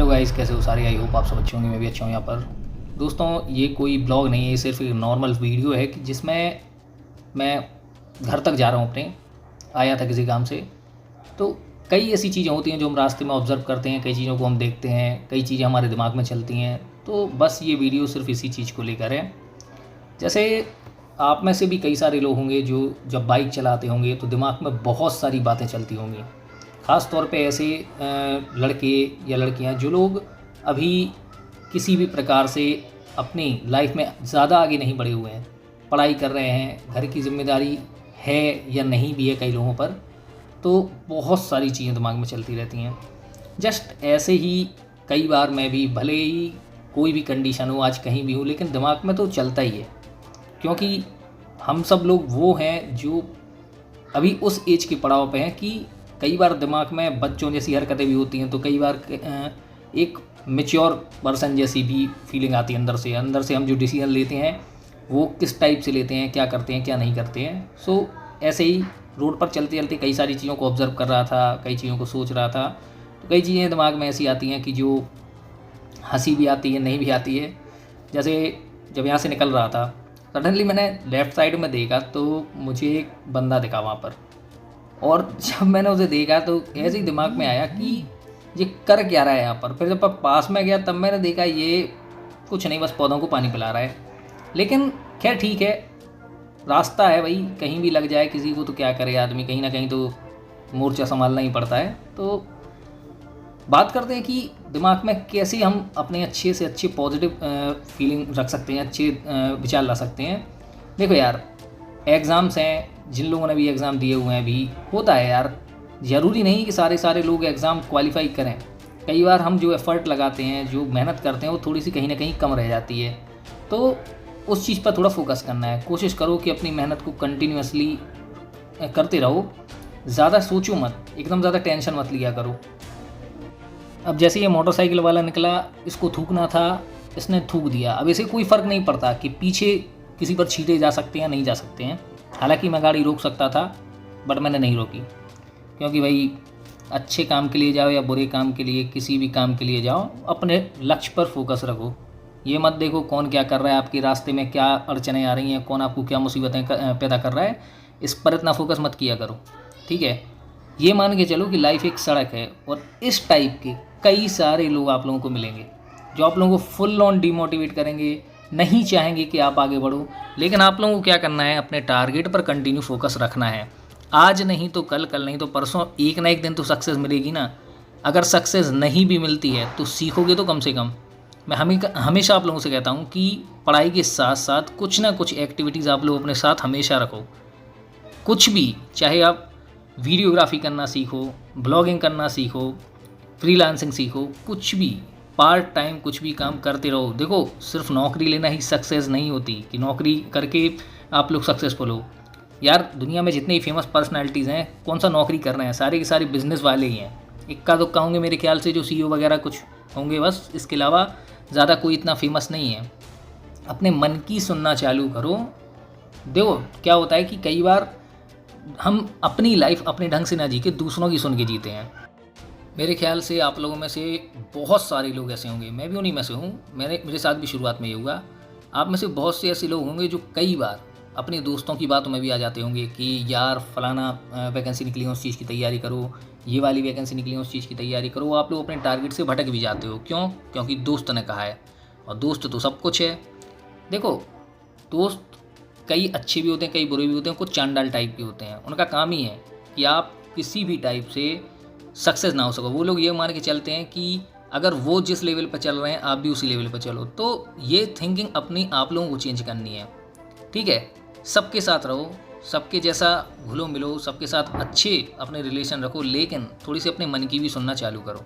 Hello guys, कैसे हो सारे। आई होप आप सब अच्छे होंगे, मैं भी अच्छा हूँ। यहाँ पर दोस्तों ये कोई ब्लॉग नहीं है, ये सिर्फ एक नॉर्मल वीडियो है कि जिसमें मैं घर तक जा रहा हूँ अपने, आया था किसी काम से। तो कई ऐसी चीज़ें होती हैं जो हम रास्ते में ऑब्ज़र्व करते हैं, कई चीज़ों को हम देखते हैं, कई चीज़ें हमारे दिमाग में चलती हैं। तो बस ये वीडियो सिर्फ इसी चीज़ को लेकर है। जैसे आप में से भी कई सारे लोग होंगे जो जब बाइक चलाते होंगे तो दिमाग में बहुत सारी बातें चलती होंगी। ख़ास तौर पे ऐसे लड़के या लड़कियां जो लोग अभी किसी भी प्रकार से अपनी लाइफ में ज़्यादा आगे नहीं बढ़े हुए हैं, पढ़ाई कर रहे हैं, घर की जिम्मेदारी है या नहीं भी है कई लोगों पर, तो बहुत सारी चीज़ें दिमाग में चलती रहती हैं। जस्ट ऐसे ही कई बार मैं भी, भले ही कोई भी कंडीशन हो, आज कहीं भी हो, लेकिन दिमाग में तो चलता ही है। क्योंकि हम सब लोग वो हैं जो अभी उस एज के पड़ाव पे हैं कि कई बार दिमाग में बच्चों जैसी हरकतें भी होती हैं, तो कई बार एक मेच्योर पर्सन जैसी भी फीलिंग आती है अंदर से हम जो डिसीजन लेते हैं वो किस टाइप से लेते हैं, क्या करते हैं, क्या नहीं करते हैं। सो ऐसे ही रोड पर चलते चलते कई सारी चीज़ों को ऑब्ज़र्व कर रहा था, कई चीज़ों को सोच रहा था। तो कई चीज़ें दिमाग में ऐसी आती हैं कि जो हंसी भी आती है, नहीं भी आती है। जैसे जब यहाँ से निकल रहा था, सडनली मैंने लेफ़्ट साइड में देखा तो मुझे एक बंदा दिखा वहाँ पर। और जब मैंने उसे देखा तो ऐसे ही दिमाग में आया कि ये कर क्या रहा है यहाँ पर। फिर जब मैं पास में गया तब मैंने देखा ये कुछ नहीं, बस पौधों को पानी पिला रहा है। लेकिन खैर ठीक है, रास्ता है भाई, कहीं भी लग जाए किसी को तो क्या करे आदमी, कहीं ना कहीं तो मोर्चा संभालना ही पड़ता है। तो बात करते हैं कि दिमाग में कैसे हम अपने अच्छे से अच्छे पॉजिटिव फीलिंग रख सकते हैं, अच्छे विचार ला सकते हैं। देखो यार, एग्ज़ाम्स हैं, जिन लोगों ने भी एग्ज़ाम दिए हुए हैं, भी होता है यार, ज़रूरी नहीं कि सारे लोग एग्ज़ाम क्वालिफाई करें। कई बार हम जो एफ़र्ट लगाते हैं, जो मेहनत करते हैं, वो थोड़ी सी कहीं ना कहीं कम रह जाती है। तो उस चीज़ पर थोड़ा फोकस करना है। कोशिश करो कि अपनी मेहनत को कंटिन्यूसली करते रहो, ज़्यादा सोचो मत, एकदम ज़्यादा टेंशन मत लिया करो। अब जैसे ये मोटरसाइकिल वाला निकला, इसको थूकना था, इसने थूक दिया। अब इसे कोई फ़र्क नहीं पड़ता कि पीछे किसी पर छींटे जा सकते हैं, नहीं जा सकते हैं। हालांकि मैं गाड़ी रोक सकता था, बट मैंने नहीं रोकी। क्योंकि भाई अच्छे काम के लिए जाओ या बुरे काम के लिए, किसी भी काम के लिए जाओ, अपने लक्ष्य पर फोकस रखो। ये मत देखो कौन क्या कर रहा है, आपके रास्ते में क्या अड़चनें आ रही हैं, कौन आपको क्या मुसीबतें पैदा कर रहा है, इस पर इतना फोकस मत किया करो। ठीक है, ये मान के चलो कि लाइफ एक सड़क है और इस टाइप के कई सारे लोग आप लोगों को मिलेंगे जो आप लोगों को फुल ऑन डिमोटिवेट करेंगे, नहीं चाहेंगे कि आप आगे बढ़ो। लेकिन आप लोगों को क्या करना है, अपने टारगेट पर कंटिन्यू फोकस रखना है। आज नहीं तो कल, कल नहीं तो परसों, एक ना एक दिन तो सक्सेस मिलेगी ना। अगर सक्सेस नहीं भी मिलती है तो सीखोगे तो कम से कम। मैं हमेशा आप लोगों से कहता हूँ कि पढ़ाई के साथ साथ कुछ ना कुछ एक्टिविटीज़ आप लोग अपने साथ हमेशा रखो। कुछ भी, चाहे आप वीडियोग्राफी करना सीखो, ब्लॉगिंग करना सीखो, फ्रीलांसिंग सीखो, कुछ भी पार्ट टाइम कुछ भी काम करते रहो। देखो, सिर्फ नौकरी लेना ही सक्सेस नहीं होती कि नौकरी करके आप लोग सक्सेसफुल हो। यार, दुनिया में जितने ही फेमस पर्सनालिटीज़ हैं, कौन सा नौकरी कर रहे हैं, सारे के सारे बिजनेस वाले ही हैं। इक्का दुक्का होंगे मेरे ख्याल से जो CEO वगैरह कुछ होंगे, बस। इसके अलावा ज़्यादा कोई इतना फेमस नहीं है। अपने मन की सुनना चालू करो। देखो क्या होता है कि कई बार हम अपनी लाइफ अपने ढंग से ना जी के दूसरों की सुन के जीते हैं। मेरे ख्याल से आप लोगों में से बहुत सारे लोग ऐसे होंगे, मैं भी उन्हीं में से हूँ, मेरे साथ भी शुरुआत में ये हुआ। आप में से बहुत से ऐसे लोग होंगे जो कई बार अपने दोस्तों की बातों में भी आ जाते होंगे कि यार फलाना वैकेंसी निकली है, उस चीज़ की तैयारी करो, ये वाली वैकेंसी निकली है, उस चीज़ की तैयारी करो। आप लोग अपने टारगेट से भटक भी जाते हो। क्यों? क्योंकि दोस्त ने कहा है, और दोस्त तो सब कुछ है। देखो, दोस्त कई अच्छे भी होते हैं, कई बुरे भी होते हैं, कुछ चांडाल टाइप के होते हैं। उनका काम ही है कि आप किसी भी टाइप से सक्सेस ना हो सको। वो लोग ये मान के चलते हैं कि अगर वो जिस लेवल पर चल रहे हैं आप भी उसी लेवल पर चलो। तो ये थिंकिंग अपनी आप लोगों को चेंज करनी है। ठीक है, सबके साथ रहो, सबके जैसा घुलो मिलो, सबके साथ अच्छे अपने रिलेशन रखो, लेकिन थोड़ी सी अपने मन की भी सुनना चालू करो।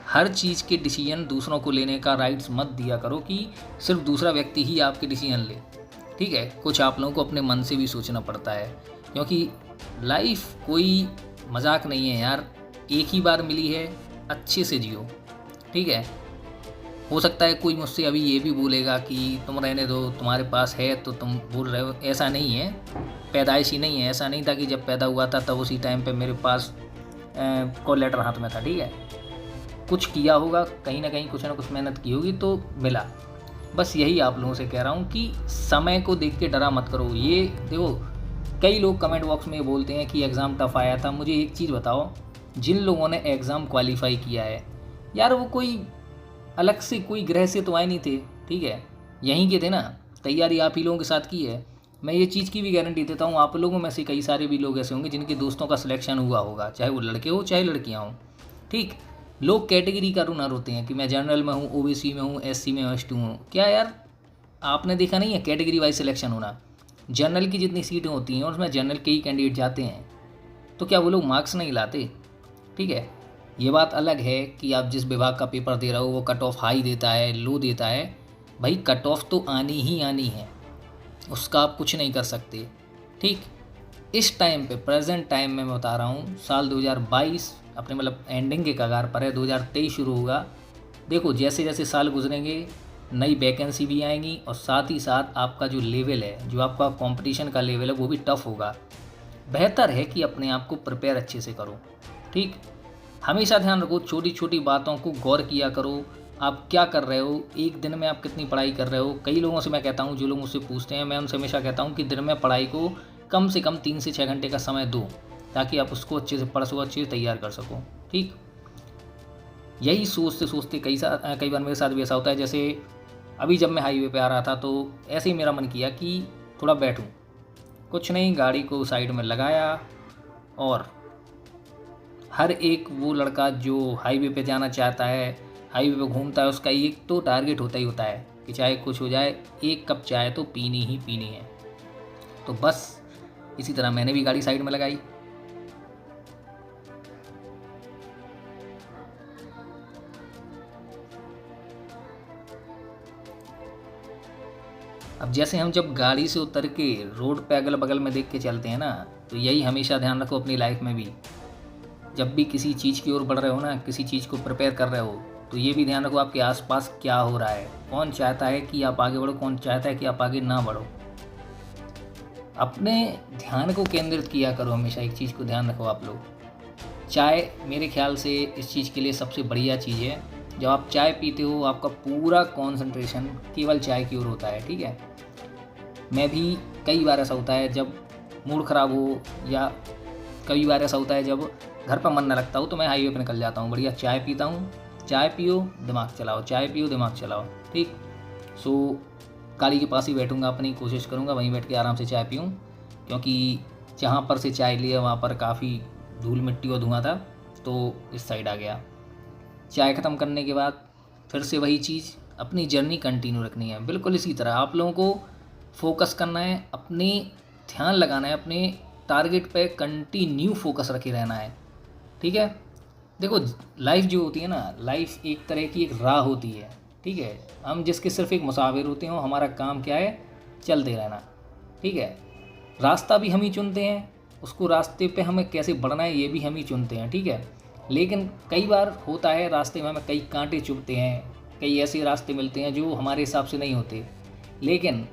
हर चीज़ के डिसीजन दूसरों को लेने का राइट्स मत दिया करो कि सिर्फ दूसरा व्यक्ति ही आपके डिसीजन ले। ठीक है, कुछ आप लोगों को अपने मन से भी सोचना पड़ता है, क्योंकि लाइफ कोई मजाक नहीं है यार। एक ही बार मिली है, अच्छे से जियो। ठीक है, हो सकता है कोई मुझसे अभी ये भी बोलेगा कि तुम रहने दो, तुम्हारे पास है तो तुम बोल रहे हो। ऐसा नहीं है, पैदाइशी नहीं है। ऐसा नहीं था कि जब पैदा हुआ था तब उसी टाइम पे मेरे पास कॉल लेटर हाथ में था। ठीक है, कुछ किया होगा, कहीं ना कहीं कुछ ना कुछ मेहनत की होगी तो मिला। बस यही आप लोगों से कह रहा हूँ कि समय को देख के डरा मत करो। ये देखो, कई लोग कमेंट बॉक्स में बोलते हैं कि एग्ज़ाम टफ आया था। मुझे एक चीज़ बताओ, जिन लोगों ने एग्ज़ाम क्वालिफाई किया है यार, वो कोई अलग से कोई ग्रह से तो आए नहीं थे, ठीक है, यहीं के थे ना, तैयारी आप ही लोगों के साथ की है। मैं ये चीज़ की भी गारंटी देता हूँ, आप लोगों में से कई सारे भी लोग ऐसे होंगे जिनके दोस्तों का सिलेक्शन हुआ होगा, चाहे वो लड़के हो चाहे लड़कियाँ हों, ठीक। लोग कैटेगरी का रूनर होते हैं कि मैं जनरल में हूँ, ओबीसी में हूँ, एससी में हूँ, एसटी में हूँ। क्या यार, आपने देखा नहीं है कैटेगरी वाइज सिलेक्शन होना? जनरल की जितनी सीटें होती हैं और उसमें जनरल के ही कैंडिडेट जाते हैं, तो क्या वो लोग मार्क्स नहीं लाते? ठीक है, ये बात अलग है कि आप जिस विभाग का पेपर दे रहे हो वो कट ऑफ हाई देता है, लो देता है। भाई कट ऑफ तो आनी ही आनी है, उसका आप कुछ नहीं कर सकते, ठीक। इस टाइम पे, प्रेजेंट टाइम में मैं बता रहा हूँ, साल 2022 अपने मतलब एंडिंग के कगार पर है, 2023 शुरू होगा। देखो जैसे जैसे साल गुजरेंगे नई वैकेंसी भी आएंगी और साथ ही साथ आपका जो लेवल है, जो आपका कंपटीशन का लेवल है, वो भी टफ होगा। बेहतर है कि अपने आप को प्रिपेयर अच्छे से करो, ठीक। हमेशा ध्यान रखो, छोटी छोटी बातों को गौर किया करो। आप क्या कर रहे हो, एक दिन में आप कितनी पढ़ाई कर रहे हो। कई लोगों से मैं कहता हूँ, जो लोग मुझसे पूछते हैं, मैं उनसे हमेशा कहता हूँ कि दिन में पढ़ाई को कम से कम 3 से 6 घंटे का समय दो, ताकि आप उसको अच्छे से पढ़ सको, अच्छे से तैयार कर सको, ठीक। यही सोचते सोचते कई बार मेरे साथ भी ऐसा होता है। जैसे अभी जब मैं हाईवे पे आ रहा था तो ऐसे ही मेरा मन किया कि थोड़ा बैठूं, कुछ नहीं, गाड़ी को साइड में लगाया और हर एक वो लड़का जो हाईवे पे जाना चाहता है, हाईवे पे घूमता है, उसका एक तो टारगेट होता ही होता है कि चाहे कुछ हो जाए, 1 कप चाय तो पीनी ही पीनी है। तो बस इसी तरह मैंने भी गाड़ी साइड में लगाई। अब जैसे हम जब गाड़ी से उतर के रोड पे अगल बगल में देख के चलते हैं ना, तो यही हमेशा ध्यान रखो अपनी लाइफ में भी। जब भी किसी चीज़ की ओर बढ़ रहे हो ना, किसी चीज़ को प्रिपेयर कर रहे हो, तो ये भी ध्यान रखो आपके आसपास क्या हो रहा है, कौन चाहता है कि आप आगे बढ़ो, कौन चाहता है कि आप आगे ना बढ़ो। अपने ध्यान को केंद्रित किया करो, हमेशा एक चीज़ को ध्यान रखो आप लोग। चाय मेरे ख्याल से इस चीज़ के लिए सबसे बढ़िया चीज़ है। जब आप चाय पीते हो, आपका पूरा कॉन्सेंट्रेशन केवल चाय की ओर होता है, ठीक है। मैं भी कई बार ऐसा होता है जब मूड ख़राब हो, या कई बार ऐसा होता है जब घर पर मन न लगता हो, तो मैं हाईवे पर निकल जाता हूँ, बढ़िया चाय पीता हूँ। चाय पियो दिमाग चलाओ, चाय पियो दिमाग चलाओ, ठीक। सो गाड़ी के पास ही बैठूँगा, अपनी कोशिश करूँगा वहीं बैठ के आराम से चाय पीऊँ, क्योंकि जहाँ पर से चाय लिया वहाँ पर काफ़ी धूल मिट्टी और धुआं था, तो इस साइड आ गया। चाय ख़त्म करने के बाद फिर से वही चीज़, अपनी जर्नी कंटिन्यू रखनी है। बिल्कुल इसी तरह आप लोगों को फोकस करना है, अपने ध्यान लगाना है, अपने टारगेट पे कंटिन्यू फोकस रखे रहना है, ठीक है। देखो लाइफ जो होती है ना, लाइफ एक तरह की एक राह होती है, ठीक है। हम जिसके सिर्फ एक मुसाफिर होते हैं, हमारा काम क्या है, चलते रहना, ठीक है। रास्ता भी हम ही चुनते हैं, उसको रास्ते पे हमें कैसे बढ़ना है ये भी हम ही चुनते हैं, ठीक है। लेकिन कई बार होता है रास्ते में हमें कई कांटे चुभते हैं, कई ऐसे रास्ते मिलते हैं जो हमारे हिसाब से नहीं होते। लेकिन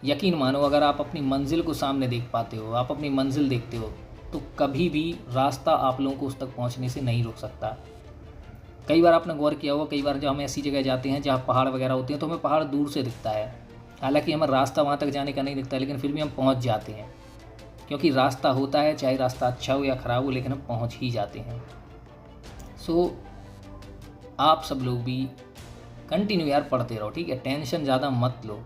यकीन मानो, अगर आप अपनी मंजिल को सामने देख पाते हो, आप अपनी मंजिल देखते हो, तो कभी भी रास्ता आप लोगों को उस तक पहुंचने से नहीं रोक सकता। कई बार आपने गौर किया होगा, कई बार जब हम ऐसी जगह जाते हैं जहाँ पहाड़ वगैरह होते हैं, तो हमें पहाड़ दूर से दिखता है, हालांकि हमें रास्ता वहाँ तक जाने का नहीं दिखता, लेकिन फिर भी हम पहुँच जाते हैं, क्योंकि रास्ता होता है, चाहे रास्ता अच्छा हो या ख़राब हो, लेकिन हम पहुँच ही जाते हैं। सो आप सब लोग भी कंटिन्यू यार पढ़ते रहो, ठीक है, टेंशन ज़्यादा मत लो।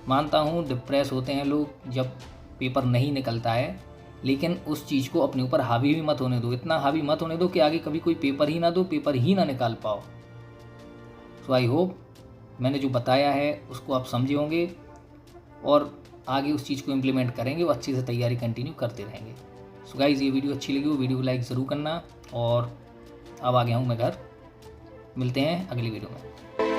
मानता हूँ डिप्रेस होते हैं लोग जब पेपर नहीं निकलता है, लेकिन उस चीज़ को अपने ऊपर हावी भी मत होने दो, इतना हावी मत होने दो कि आगे कभी कोई पेपर ही ना दो, पेपर ही ना निकाल पाओ। सो आई होप मैंने जो बताया है उसको आप समझे होंगे और आगे उस चीज़ को इम्प्लीमेंट करेंगे, वो अच्छे से तैयारी कंटिन्यू करते रहेंगे। सो गाइज़, ये वीडियो अच्छी लगी हो वीडियो को लाइक ज़रूर करना, और अब आ गया हूँ मैं घर। मिलते हैं अगली वीडियो में।